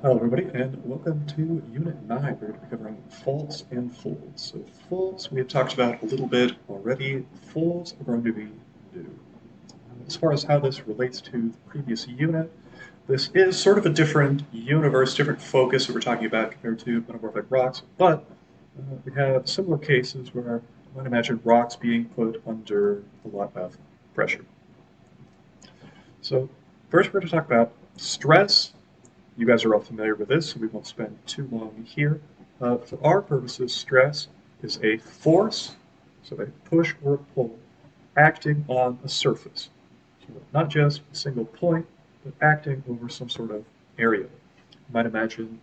Hello everybody and welcome to Unit 9. We're going to be covering faults and folds. So faults we have talked about a little bit already. Folds are going to be new. As far as how this relates to the previous unit, this is sort of a different universe, different focus that we're talking about compared to metamorphic rocks, but we have similar cases where you might imagine rocks being put under a lot of pressure. So first we're going to talk about stress. You guys are all familiar with this, so we won't spend too long here. For our purposes, stress is a force, so a push or a pull, acting on a surface. So not just a single point, but acting over some sort of area. You might imagine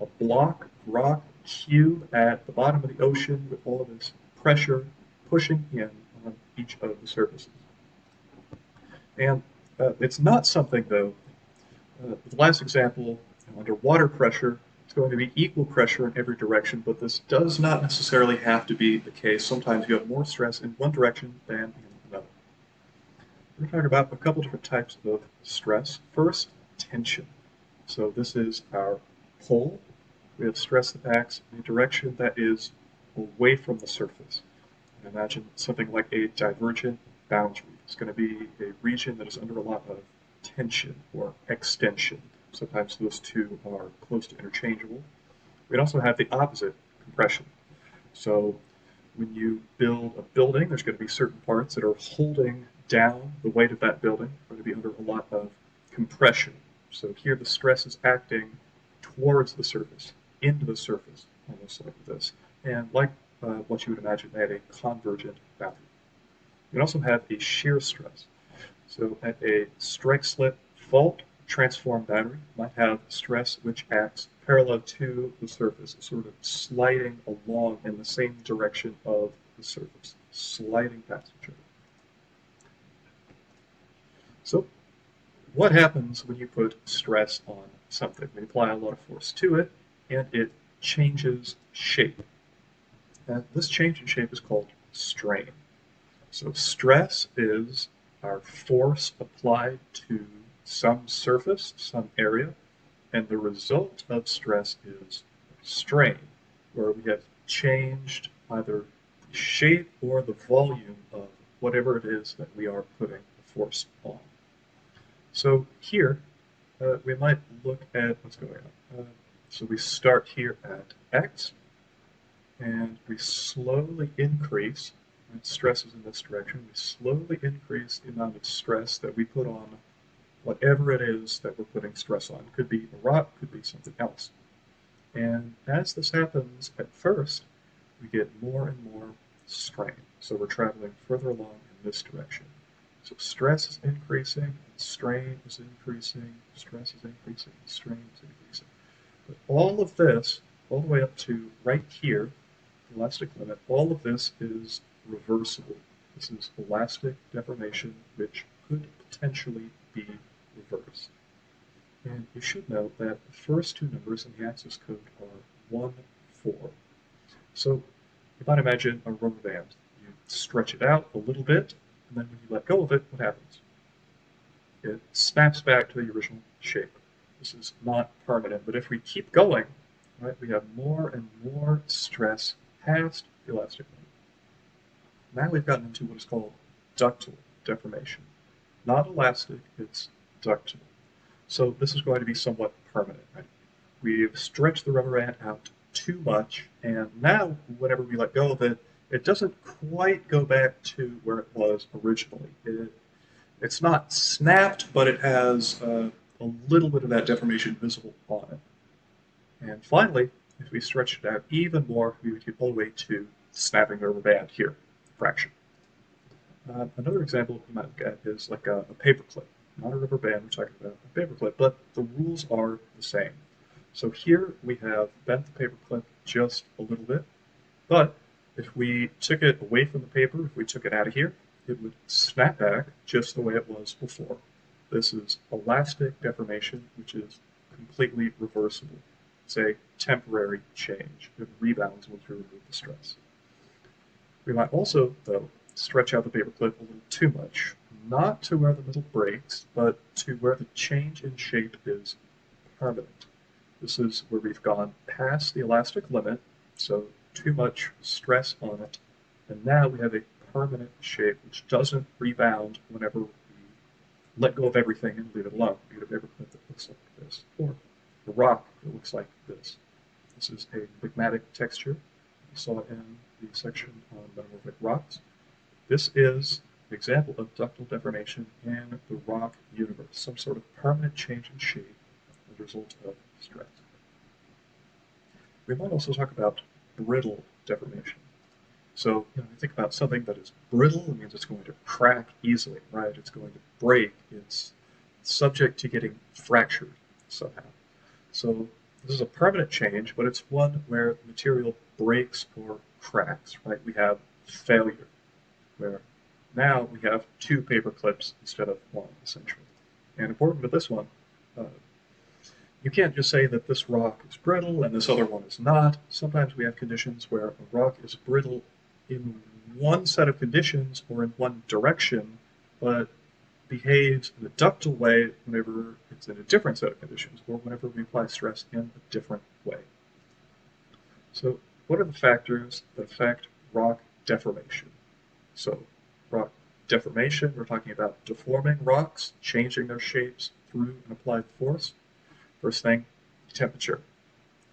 a block, rock, cube at the bottom of the ocean with all of this pressure pushing in on each of the surfaces. And it's not something, though, the last example, under water pressure, it's going to be equal pressure in every direction, but this does not necessarily have to be the case. Sometimes you have more stress in one direction than in another. We're going to talk about a couple different types of stress. First, tension. So this is our pull. We have stress that acts in a direction that is away from the surface. Imagine something like a divergent boundary. It's going to be a region that is under a lot of tension or extension. Sometimes those two are close to interchangeable. We'd also have the opposite, compression. So when you build a building, there's going to be certain parts that are holding down the weight of that building, going to be under a lot of compression. So here the stress is acting towards the surface, into the surface, almost like this. And like what you would imagine at a convergent boundary. You can also have a shear stress. So at a strike-slip fault transform boundary might have stress which acts parallel to the surface, sort of sliding along in the same direction of the surface, sliding past each other. So what happens when you put stress on something? We apply a lot of force to it, and it changes shape. And this change in shape is called strain. So stress is our force applied to some surface, some area, and the result of stress is strain, where we have changed either the shape or the volume of whatever it is that we are putting the force on. So here, we might look at what's going on. So we start here at x, and we slowly increase, and stress is in this direction, we slowly increase the amount of stress that we put on whatever it is that we're putting stress on. Could be a rock, could be something else. And as this happens at first, we get more and more strain. So we're traveling further along in this direction. So stress is increasing, and strain is increasing, stress is increasing, strain is increasing. But all of this, all the way up to right here, elastic limit, all of this is reversible. This is elastic deformation, which could potentially be reversed. And you should note that the first two numbers in the axis code are 1, 4. So you might imagine a rubber band. You stretch it out a little bit, and then when you let go of it, what happens? It snaps back to the original shape. This is not permanent, but if we keep going, right, we have more and more stress past the elastic limit. Now we've gotten into what is called ductile deformation. Not elastic, it's ductile. So this is going to be somewhat permanent, right? We've stretched the rubber band out too much, and now whenever we let go of it, it doesn't quite go back to where it was originally. It's not snapped, but it has a little bit of that deformation visible on it. And finally, if we stretch it out even more, we would get all the way to snapping the rubber band here, fraction. Another example you might look at is like a paper clip. Not a rubber band, we're talking about a paper clip, but the rules are the same. So here we have bent the paper clip just a little bit, but if we took it away from the paper, if we took it out of here, it would snap back just the way it was before. This is elastic deformation, which is completely reversible. It's a temporary change. It rebounds once we remove the stress. We might also, though, stretch out the paper clip a little too much, not to where the middle breaks, but to where the change in shape is permanent. This is where we've gone past the elastic limit, so too much stress on it, and now we have a permanent shape which doesn't rebound whenever we let go of everything and leave it alone. We get a paperclip that looks like this, or a rock that looks like this. This is a magmatic texture. We saw it in the section on metamorphic rocks. This is an example of ductile deformation in the rock universe, some sort of permanent change in shape as a result of stress. We might also talk about brittle deformation. So, you think about something that is brittle, it means it's going to crack easily, right? It's going to break. It's subject to getting fractured somehow. So this is a permanent change, but it's one where the material breaks or cracks, right? We have failure, where now we have two paper clips instead of one, essentially. And important with this one, you can't just say that this rock is brittle and this other one is not. Sometimes we have conditions where a rock is brittle in one set of conditions or in one direction, but behaves in a ductile way whenever it's in a different set of conditions or whenever we apply stress in a different way. So what are the factors that affect rock deformation? So rock deformation, we're talking about deforming rocks, changing their shapes through an applied force. First thing, temperature.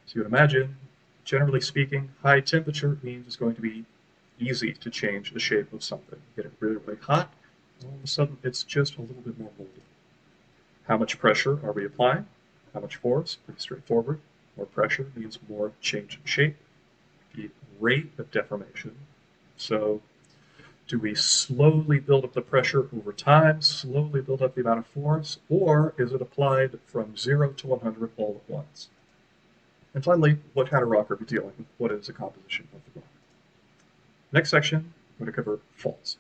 So you would imagine, generally speaking, high temperature means it's going to be easy to change the shape of something. Get it really, really hot, and all of a sudden it's just a little bit more moldy. How much pressure are we applying? How much force? Pretty straightforward. More pressure means more change in shape. The rate of deformation. So do we slowly build up the pressure over time, slowly build up the amount of force, or is it applied from 0 to 100 all at once? And finally, what kind of rock are we dealing with? What is the composition of the rock? Next section, I'm going to cover faults.